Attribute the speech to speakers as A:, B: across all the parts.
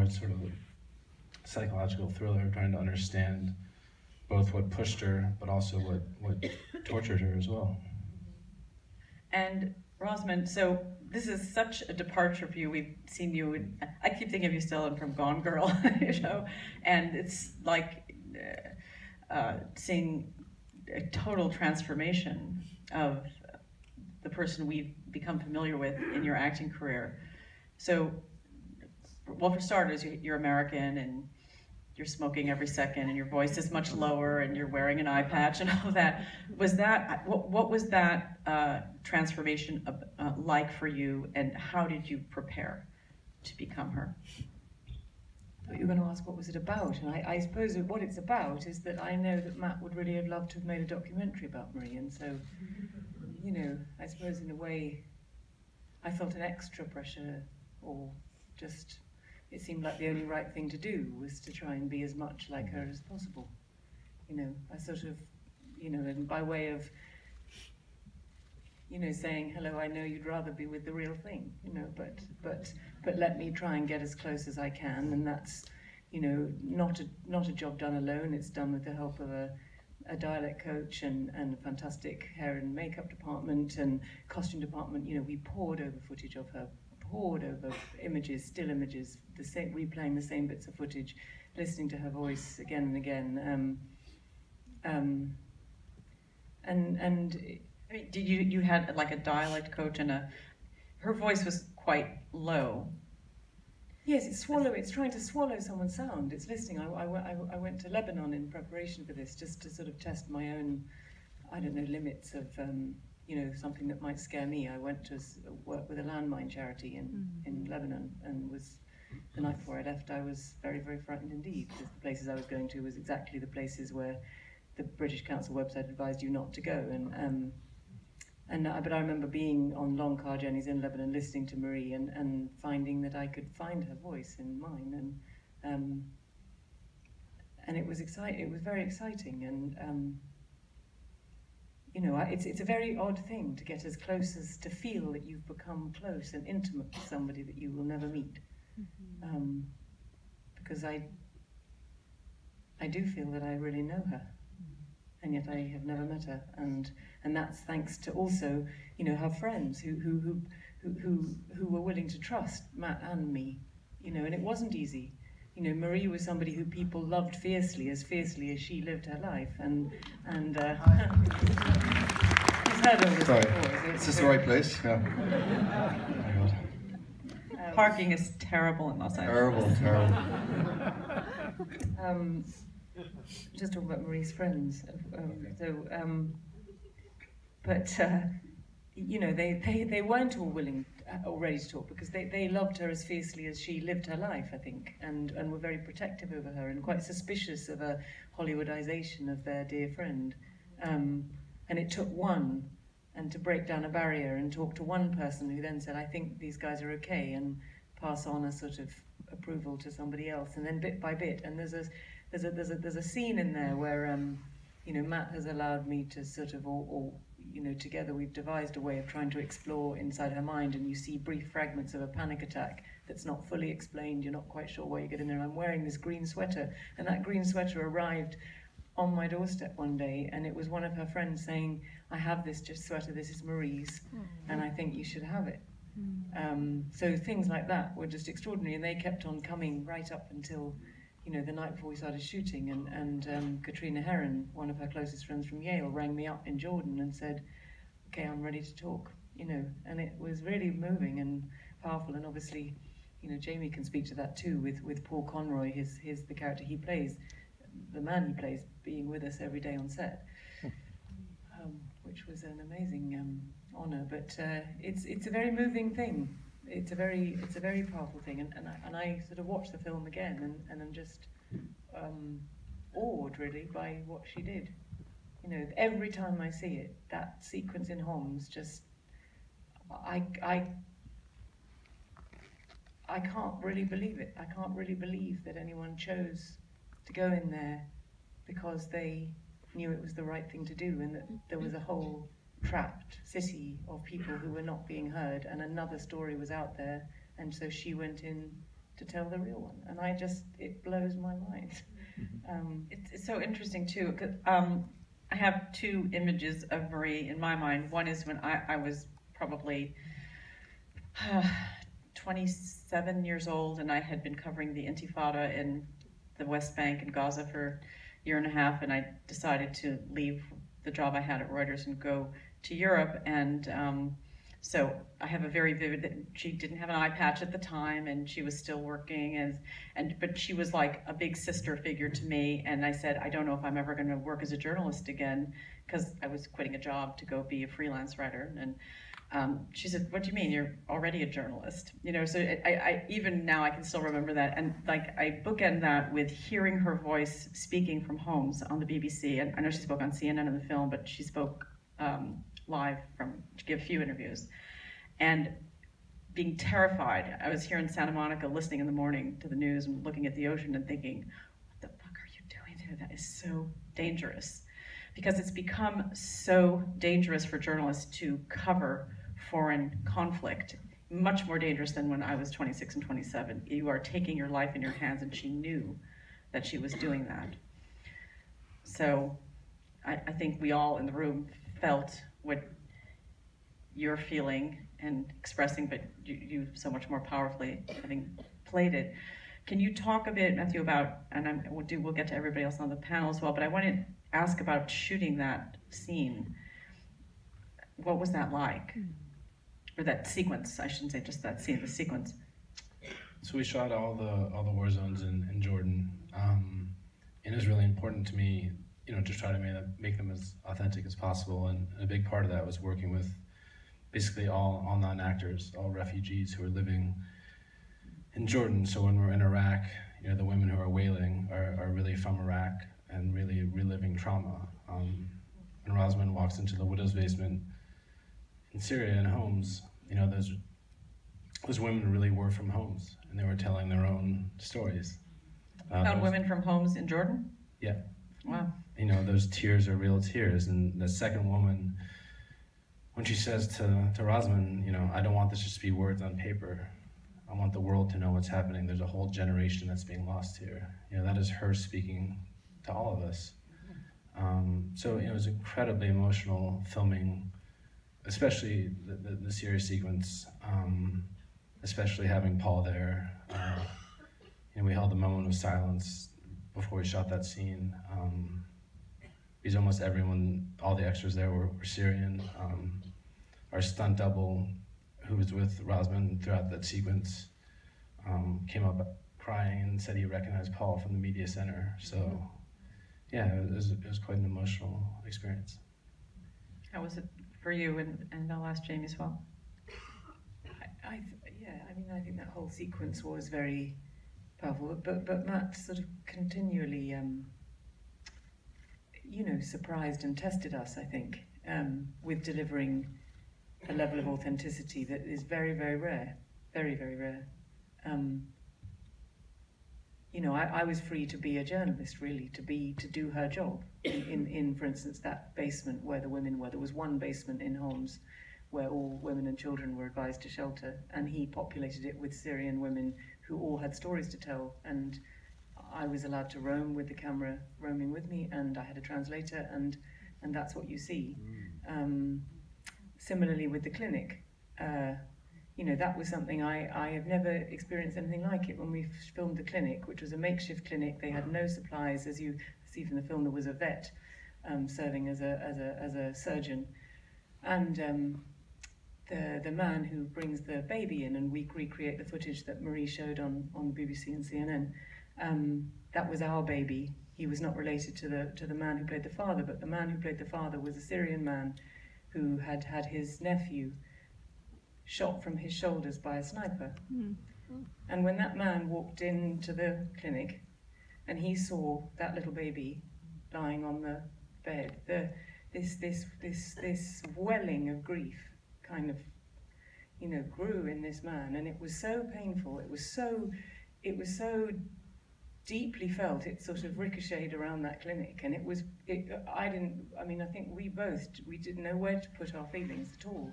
A: it's sort of a psychological thriller, trying to understand both what pushed her, but also what tortured her as well.
B: And Rosamund, so this is such a departure for you. We've seen you, I keep thinking of you still in from Gone Girl, you know, and it's like seeing a total transformation of the person we've become familiar with in your acting career. So, well, for starters, you're American and you're smoking every second and your voice is much lower and you're wearing an eye patch and all of that. Was that, what was that transformation like for you, and how did you prepare to become her?
C: I thought you were going to ask what was it about, and I suppose what it's about is that I know that Matt would really have loved to have made a documentary about Marie, and so, you know, I suppose in a way I felt an extra pressure, or just, it seemed like the only right thing to do was to try and be as much like her as possible. You know, I sort of, you know, and by way of, you know, saying, hello, I know you'd rather be with the real thing, you know, but let me try and get as close as I can, and that's, you know, not a job done alone. It's done with the help of a dialect coach and a fantastic hair and makeup department and costume department. You know, we pored over footage of her, pored over images, still images, the same, replaying the same bits of footage, listening to her voice again and again.
B: I mean, did you had like a dialect coach and her voice was quite low.
C: Yes, it's trying to swallow someone's sound. It's listening. I went to Lebanon in preparation for this, just to sort of test my own, I don't know, limits of, you know, something that might scare me. I went to work with a landmine charity in Lebanon, and was, the night before I left, I was very, very frightened indeed, because the places I was going to was exactly the places where the British Council website advised you not to go. But I remember being on long car journeys in Lebanon, listening to Marie and finding that I could find her voice in mine, and it was exciting. It was very exciting, and you know, it's a very odd thing to get as close as to feel that you've become close and intimate with somebody that you will never meet, because I do feel that I really know her. And yet I have never met her, and that's thanks to also, you know, her friends who were willing to trust Matt and me, you know, and it wasn't easy. You know, Marie was somebody who people loved fiercely as she lived her life, and you've heard all this before.
D: Is this the right place? Yeah. Oh my God.
B: Parking is terrible in Los Angeles.
D: Terrible.
C: Just talking about Marie's friends. You know, they weren't all willing or ready to talk, because they loved her as fiercely as she lived her life, I think, and were very protective over her and quite suspicious of a Hollywoodization of their dear friend. And it took one, and to break down a barrier and talk to one person who then said, I think these guys are okay, and pass on a sort of approval to somebody else, and then bit by bit. And there's a scene in there where you know, Matt has allowed me to sort of, or you know, together we've devised a way of trying to explore inside her mind, and you see brief fragments of a panic attack that's not fully explained. You're not quite sure why you get in there. I'm wearing this green sweater, and that green sweater arrived on my doorstep one day, and it was one of her friends saying, I have this sweater, this is Marie's, and I think you should have it. So things like that were just extraordinary, and they kept on coming right up until, you know, the night before we started shooting, and Katrina Heron, one of her closest friends from Yale, rang me up in Jordan and said, okay, I'm ready to talk, you know, and it was really moving and powerful. And obviously, you know, Jamie can speak to that too, with Paul Conroy, the character he plays, the man he plays, being with us every day on set, which was an amazing honor. But it's a very moving thing. It's a very powerful thing, and I sort of watched the film again, and I'm just awed really by what she did. You know, every time I see it, that sequence in Homs, just I can't really believe it. I can't really believe that anyone chose to go in there because they knew it was the right thing to do, and that there was a whole trapped city of people who were not being heard, and another story was out there, and so she went in to tell the real one. And it blows my mind.
B: It's so interesting too, 'cause, I have two images of Marie in my mind. One is when I was probably 27 years old, and I had been covering the Intifada in the West Bank and Gaza for a year and a half, and I decided to leave the job I had at Reuters and go to Europe. And so I have a very vivid, she didn't have an eye patch at the time, and she was still working, but she was like a big sister figure to me. And I said, I don't know if I'm ever going to work as a journalist again, because I was quitting a job to go be a freelance writer. And she said, what do you mean? You're already a journalist. You know, so I even now I can still remember that. And like I bookend that with hearing her voice speaking from Homes on the BBC. And I know she spoke on CNN in the film, but she spoke live to give a few interviews. And being terrified. I was here in Santa Monica listening in the morning to the news and looking at the ocean and thinking, what the fuck are you doing there? That is so dangerous. Because it's become so dangerous for journalists to cover foreign conflict, much more dangerous than when I was 26 and 27. You are taking your life in your hands, and she knew that she was doing that. So I think we all in the room felt what you're feeling and expressing, but you so much more powerfully having played it. Can you talk a bit, Matthew, about, and we'll get to everybody else on the panel as well, but I want to ask about shooting that scene. What was that like? Or that sequence, I shouldn't say just that scene, the sequence.
A: So we shot all the war zones in Jordan, and it was really important to me, you know, to try to make them as authentic as possible. And a big part of that was working with basically all non-actors, all refugees who are living in Jordan. So when we're in Iraq, you know, the women who are wailing are really from Iraq and really reliving trauma. When Rosamund walks into the widow's basement in Syria in Homs, you know, those women really were from Homs, and they were telling their own stories.
B: Found women from Homs in Jordan?
A: Yeah.
B: Wow.
A: You know, those tears are real tears. And the second woman, when she says to Rosamund, you know, I don't want this just to be words on paper. I want the world to know what's happening. There's a whole generation that's being lost here. You know, that is her speaking to all of us. So it was incredibly emotional filming, especially the Syria sequence, especially having Paul there. You know, we held a moment of silence before we shot that scene. Because almost everyone, all the extras there were Syrian. Our stunt double, who was with Rosamund throughout that sequence, came up crying and said he recognized Paul from the media center. So, yeah, it was quite an emotional experience.
B: How was it for you? And I'll ask Jamie as well.
C: I think that whole sequence was very powerful. But Matt sort of continually, you know, surprised and tested us, I think, with delivering a level of authenticity that is very, very rare, very, very rare. You know, I was free to be a journalist, really, to do her job in, for instance, that basement where the women were. There was one basement in Homs where all women and children were advised to shelter, and he populated it with Syrian women who all had stories to tell, and I was allowed to roam with the camera roaming with me, and I had a translator, and that's what you see. Similarly with the clinic, you know, that was something I have never experienced anything like it. When we filmed the clinic, which was a makeshift clinic, they had no supplies. As you see from the film, there was a vet serving as a surgeon, and the man who brings the baby in, and we recreate the footage that Marie showed on the BBC and CNN. That was our baby. He was not related to the man who played the father, but the man who played the father was a Syrian man who had his nephew shot from his shoulders by a sniper. And when that man walked into the clinic and he saw that little baby lying on the bed, this welling of grief kind of, you know, grew in this man, and it was so painful. It was so deeply felt. It sort of ricocheted around that clinic, and I think we didn't know where to put our feelings at all.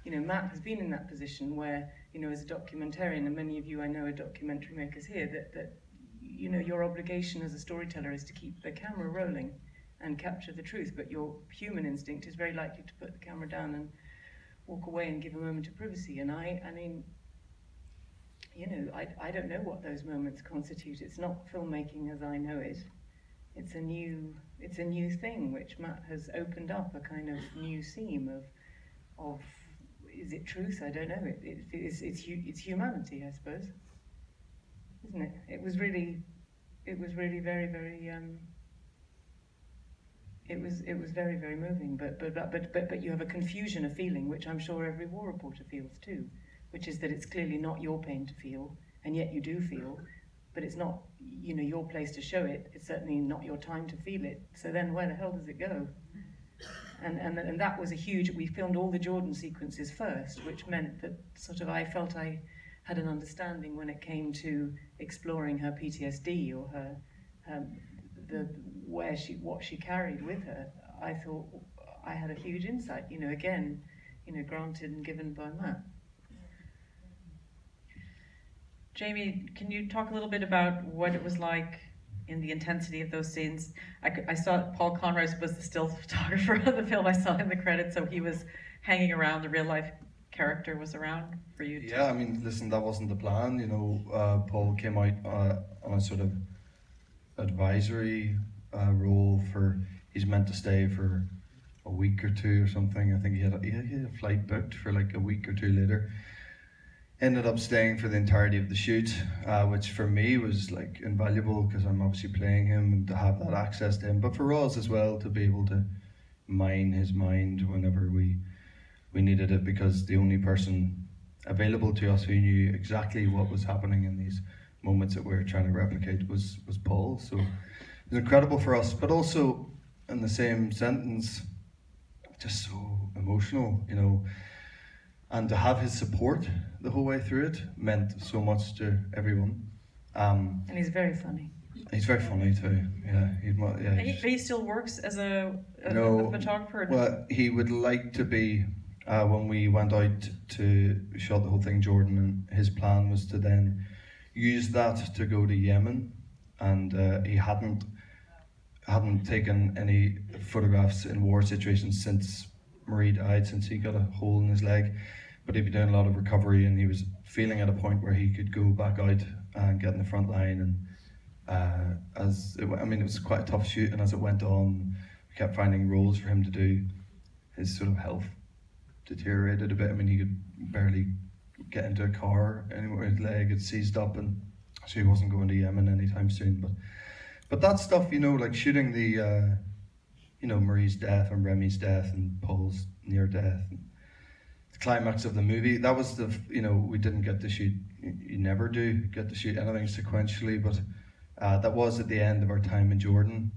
C: You know, Matt has been in that position where, you know, as a documentarian, and many of you I know are documentary makers here, that you know, your obligation as a storyteller is to keep the camera rolling and capture the truth, but your human instinct is very likely to put the camera down and walk away and give a moment of privacy. And I mean, you know, I don't know what those moments constitute. It's not filmmaking as I know it. It's a new thing which Matt has opened up, a kind of new seam of is it truth? I don't know. It's humanity, I suppose, isn't it? It was really very, very. It was very, very moving. But you have a confusion of feeling, which I'm sure every war reporter feels too, which is that it's clearly not your pain to feel, and yet you do feel, but it's not, you know, your place to show it. It's certainly not your time to feel it. So then where the hell does it go? And that was a huge, we filmed all the Jordan sequences first, which meant that sort of I felt I had an understanding when it came to exploring her PTSD or her, what she carried with her. I thought I had a huge insight, you know, again, you know, granted and given by Matt.
B: Jamie, can you talk a little bit about what it was like in the intensity of those scenes? I saw Paul Conroy was the still photographer of the film. I saw in the credits, so he was hanging around. The real life character was around for you.
D: Yeah, I mean, listen, that wasn't the plan. You know, Paul came out on a sort of advisory role for. He's meant to stay for a week or two or something. I think he had a flight booked for like a week or two later. Ended up staying for the entirety of the shoot, which for me was like invaluable because I'm obviously playing him and to have that access to him, but for Roz as well to be able to mine his mind whenever we needed it, because the only person available to us who knew exactly what was happening in these moments that we were trying to replicate was Paul. So it was incredible for us, but also in the same sentence, just so emotional, you know. And to have his support the whole way through it meant so much to everyone.
C: And he's very funny.
D: He's very funny too. Yeah,
B: He still works as a photographer.
D: Well, he would like to be. When we went out to shot the whole thing, Jordan, and his plan was to then use that to go to Yemen, and he hadn't taken any photographs in war situations since Marie died, since he got a hole in his leg, but he'd been doing a lot of recovery and he was feeling at a point where he could go back out and get in the front line. And it was quite a tough shoot, and as it went on, we kept finding roles for him to do. His sort of health deteriorated a bit. I mean, he could barely get into a car anymore. His leg had seized up, and so he wasn't going to Yemen anytime soon. But that stuff, you know, like shooting the you know, Marie's death and Remy's death and Paul's near death, and the climax of the movie, that was the, you know, we didn't get to shoot, you never do get to shoot anything sequentially, but that was at the end of our time in Jordan,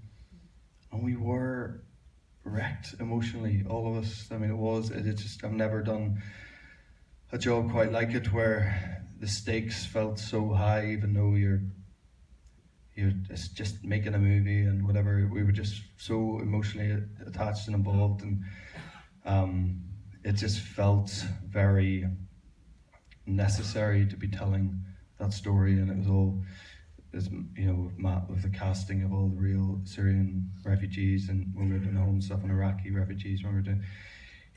D: and we were wrecked emotionally, all of us. I mean, it just, I've never done a job quite like it, where the stakes felt so high, even though you're just making a movie and whatever. We were just so emotionally attached and involved, and it just felt very necessary to be telling that story. And it was all, you know, with Matt, with the casting of all the real Syrian refugees, and when we were doing home stuff, and Iraqi refugees, when we were doing,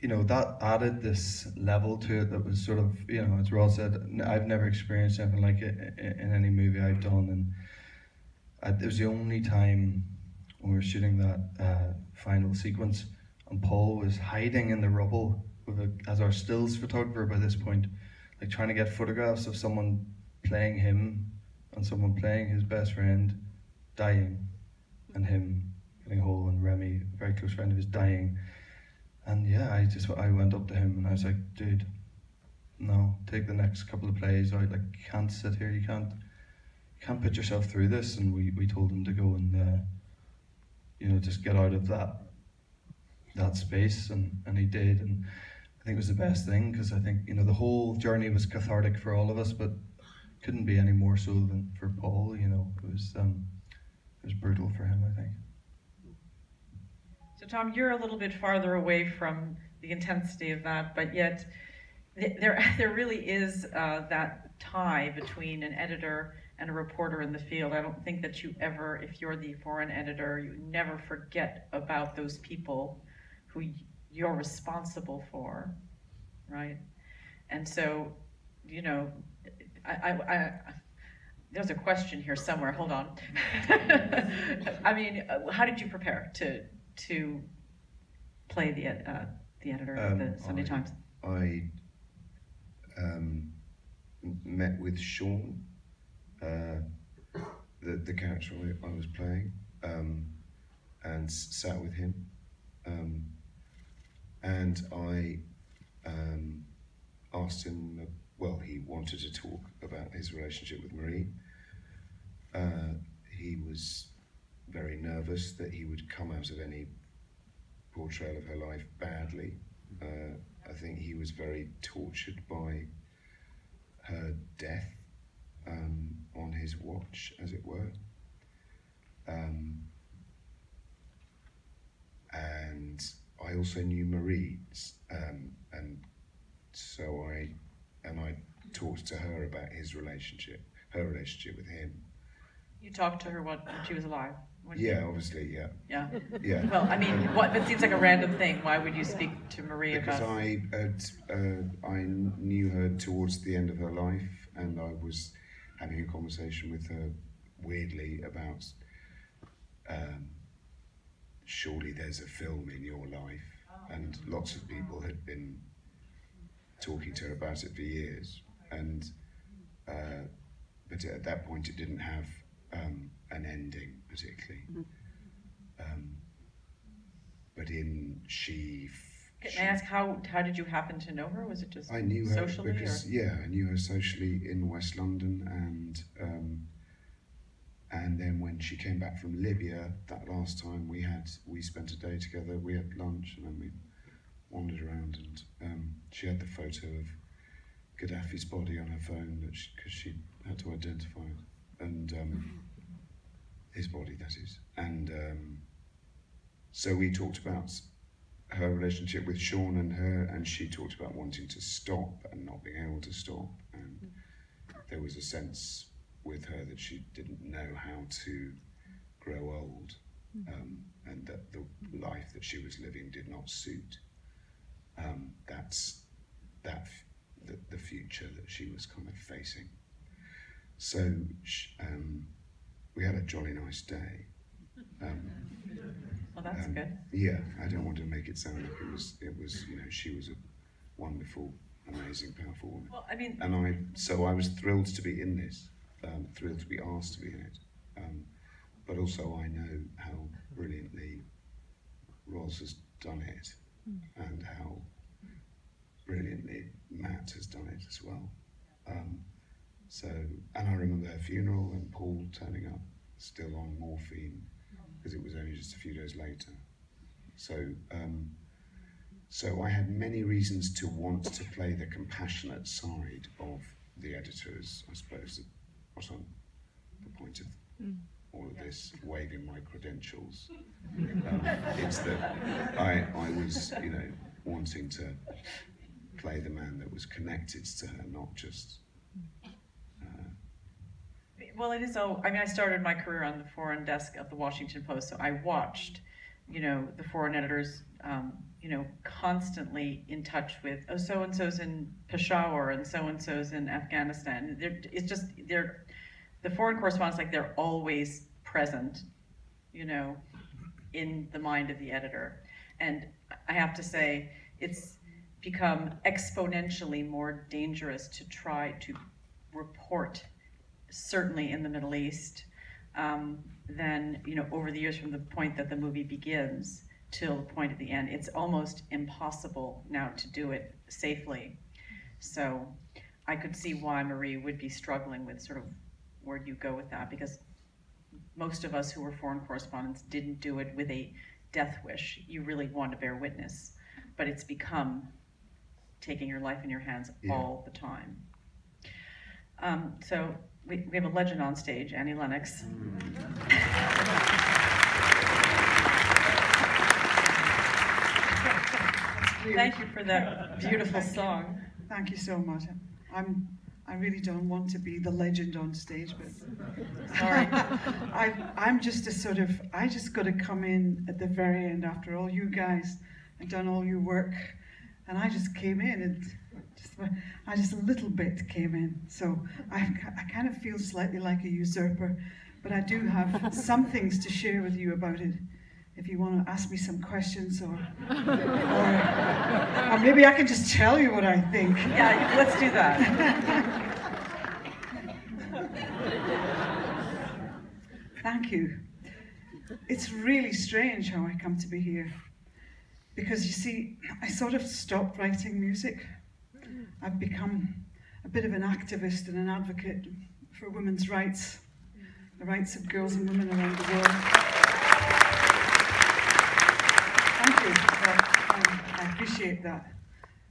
D: you know, that added this level to it that was sort of, you know, as Ross said, I've never experienced anything like it in any movie I've done. And it was the only time when we were shooting that final sequence, and Paul was hiding in the rubble as our stills photographer by this point, like trying to get photographs of someone playing him and someone playing his best friend dying, and him getting a hole, and Remy, a very close friend of his, dying. And yeah, I went up to him and I was like, dude, no, take the next couple of plays out. Like, you can't sit here, you can't put yourself through this. And we told him to go and you know, just get out of that space, and he did. And I think it was the best thing, because I think, you know, the whole journey was cathartic for all of us, but couldn't be any more so than for Paul. You know, it was brutal for him, I think.
B: So Tom, you're a little bit farther away from the intensity of that, but yet there really is that tie between an editor and a reporter in the field. I don't think that you ever, if you're the foreign editor, you never forget about those people who you're responsible for, right? And so, you know, there's a question here somewhere. Hold on. I mean, how did you prepare to play the editor of the Sunday Times?
E: I met with Sean, the character I was playing, and sat with him, and I asked him. Well, he wanted to talk about his relationship with Marie. He was very nervous that he would come out of any portrayal of her life badly. I think he was very tortured by her death on his watch, as it were. And I also knew Marie, and so I talked to her about her relationship with him.
B: You talked to her when she was alive?
E: Yeah, obviously, yeah.
B: Yeah?
E: Yeah.
B: Well, I mean, it seems like a random thing. Why would you speak to Marie
E: because
B: about...
E: I knew her towards the end of her life, and I was having a conversation with her, weirdly, about surely there's a film in your life, and lots of people had been talking to her about it for years, and but at that point it didn't have an ending particularly. But
B: May I ask, how did you happen to know her? Was it just
E: I knew her
B: socially?
E: because I knew her socially in West London, and then when she came back from Libya, that last time we spent a day together. We had lunch and then we wandered around, and she had the photo of Gaddafi's body on her phone because she had to identify it, and his body, that is. And so we talked about her relationship with Sean and she talked about wanting to stop and not being able to stop, and there was a sense with her that she didn't know how to grow old, and that the life that she was living did not suit the future that she was kind of facing. So we had a jolly nice day.
B: Well, that's good.
E: Yeah, I don't want to make it sound like it was, she was a wonderful, amazing, powerful woman.
B: Well, I mean...
E: And I was thrilled to be in this, thrilled to be asked to be in it. But also I know how brilliantly Ros has done it, and how brilliantly Matt has done it as well. And I remember her funeral and Paul turning up still on morphine, because it was only just a few days later. So I had many reasons to want to play the compassionate side of the editors, I suppose. What's on the point of all of this, waving my credentials? It's that I was, wanting to play the man that was connected to her, not just...
B: Well, it is. I started my career on the foreign desk of the Washington Post, so I watched, the foreign editors, constantly in touch with, oh, so and so's in Peshawar and so and so's in Afghanistan. The foreign correspondents, like, they're always present, in the mind of the editor. And I have to say, it's become exponentially more dangerous to try to report, certainly in the Middle East, than, over the years from the point that the movie begins till the point at the end. It's almost impossible now to do it safely. So I could see why Marie would be struggling with sort of where do you go with that, because most of us who were foreign correspondents didn't do it with a death wish. You really want to bear witness, but it's become taking your life in your hands all the time. So we have a legend on stage, Annie Lennox. Thank you for that beautiful song.
F: Thank you so much. I really don't want to be the legend on stage, but sorry. I'm just a sort of, I just got to come in at the very end after all you guys had done all your work, and I just came in and I just a little bit came in. So I kind of feel slightly like a usurper, but I do have some things to share with you about it. If you want to ask me some questions, or maybe I can just tell you what I think.
B: Yeah, let's do that.
F: Thank you. It's really strange how I come to be here. Because you see, I sort of stopped writing music. I've become a bit of an activist and an advocate for women's rights, the rights of girls and women around the world. Thank you. I appreciate that.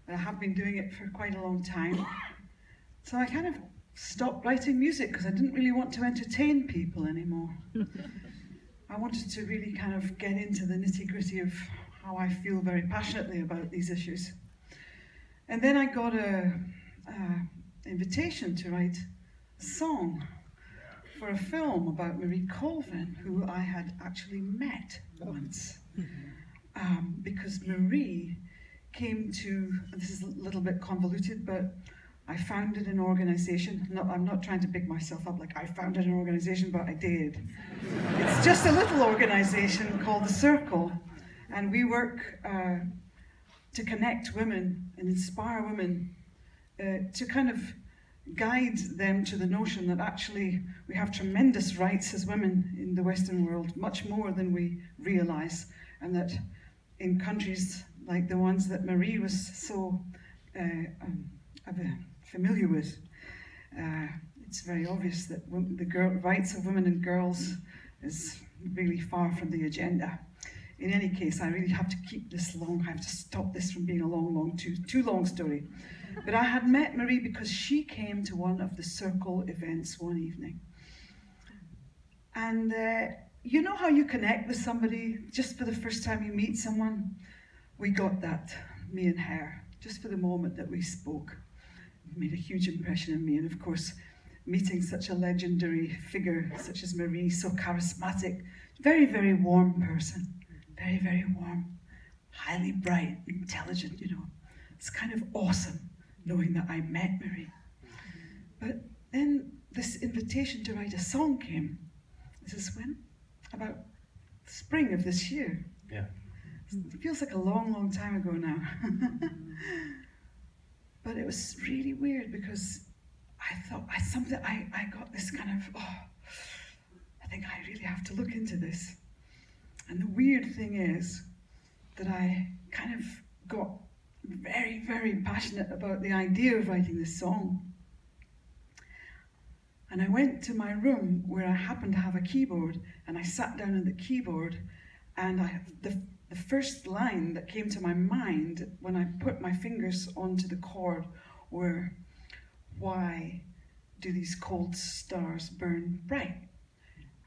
F: I have been doing it for quite a long time. So I kind of stopped writing music because I didn't really want to entertain people anymore. I wanted to really kind of get into the nitty-gritty of how I feel very passionately about these issues. And then I got an invitation to write a song for a film about Marie Colvin, who I had actually met once. Because Marie came to, and this is a little bit convoluted, but I founded an organization. No, I'm not trying to big myself up like I founded an organization, but I did. It's just a little organization called The Circle, and we work to connect women and inspire women to kind of guide them to the notion that actually we have tremendous rights as women in the Western world, much more than we realize, and that in countries like the ones that Marie was so familiar with, it's very obvious that the rights of women and girls is really far from the agenda. In any case, I really have to keep this long. I have to stop this from being a too long story. But I had met Marie because she came to one of the Circle events one evening. And you know how you connect with somebody just for the first time you meet someone? We got that, me and her, just for the moment that we spoke. It made a huge impression on me. And of course, meeting such a legendary figure such as Marie, so charismatic, very, very warm person. Very, very warm, highly bright, intelligent, you know. It's kind of awesome knowing that I met Marie. But then this invitation to write a song came. This is when? About spring of this year.
A: Yeah.
F: It feels like a long, long time ago now. But it was really weird because I thought I got this kind of, I think I really have to look into this. And the weird thing is that I kind of got very, very passionate about the idea of writing this song. And I went to my room where I happened to have a keyboard, and I sat down at the keyboard, and the first line that came to my mind when I put my fingers onto the chord were, "Why do these cold stars burn bright?"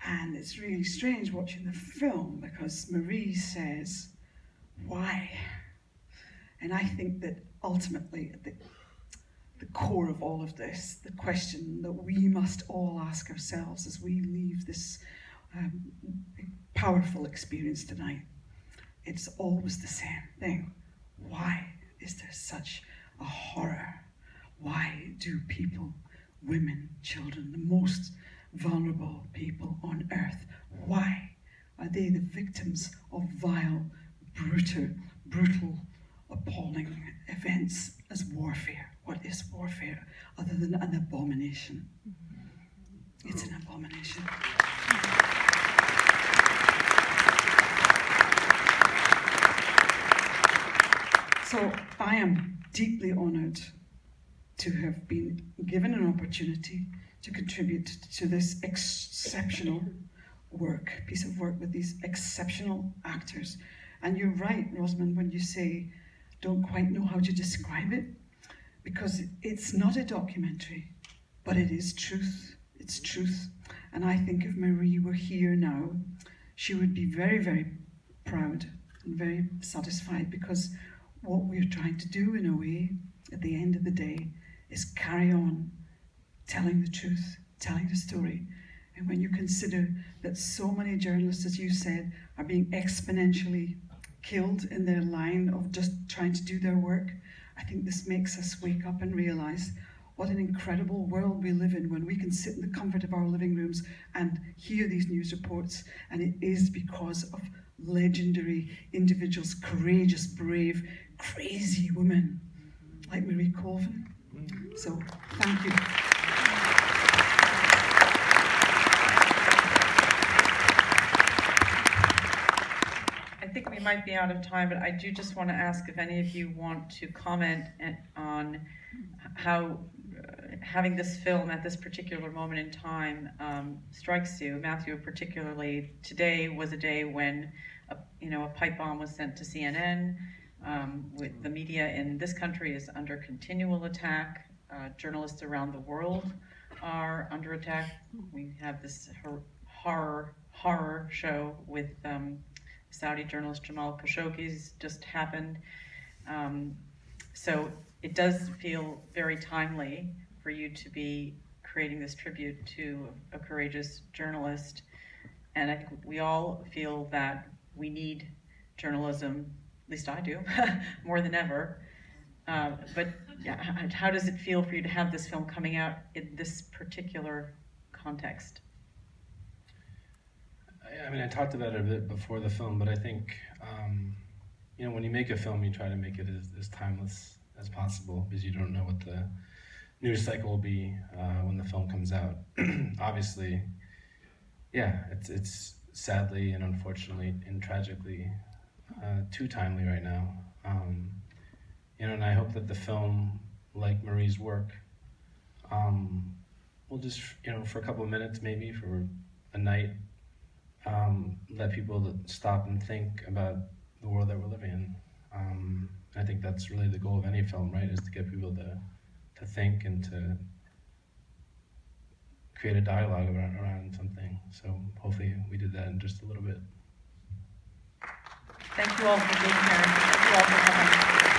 F: And it's really strange watching the film because Marie says, "Why?" And I think that ultimately at the core of all of this, the question that we must all ask ourselves as we leave this powerful experience tonight, it's always the same thing. Why is there such a horror? Why do people, women, children, the most vulnerable people on earth, why are they the victims of vile, brutal, appalling events as warfare? What is warfare other than an abomination? It's an abomination. So I am deeply honored to have been given an opportunity to contribute to this exceptional piece of work with these exceptional actors. And you're right, Rosamund, when you say, don't quite know how to describe it, because it's not a documentary, but it is truth. It's truth. And I think if Marie were here now, she would be very, very proud and very satisfied, because what we're trying to do in a way at the end of the day is carry on telling the truth, telling the story. And when you consider that so many journalists, as you said, are being exponentially killed in their line of just trying to do their work, I think this makes us wake up and realize what an incredible world we live in when we can sit in the comfort of our living rooms and hear these news reports. And it is because of legendary individuals, courageous, brave, crazy women like Marie Colvin. So, thank you.
B: I think we might be out of time, but I do just want to ask if any of you want to comment on how having this film at this particular moment in time strikes you. Matthew, particularly, today was a day when a pipe bomb was sent to CNN. With the media in this country is under continual attack. Journalists around the world are under attack. We have this horror show with Saudi journalist Jamal Khashoggi's just happened. So it does feel very timely for you to be creating this tribute to a courageous journalist. And I think we all feel that we need journalism, at least I do, more than ever. But yeah, how does it feel for you to have this film coming out in this particular context?
A: I mean, I talked about it a bit before the film, but I think, when you make a film, you try to make it as timeless as possible because you don't know what the news cycle will be when the film comes out. Obviously, yeah, it's sadly and unfortunately and tragically too timely right now. And I hope that the film, like Marie's work, will just, for a couple of minutes, maybe for a night, let people stop and think about the world that we're living in. I think that's really the goal of any film, right? Is to get people to think and to create a dialogue around something. So hopefully we did that in just a little bit.
B: Thank you all for being here. Thank you all for coming.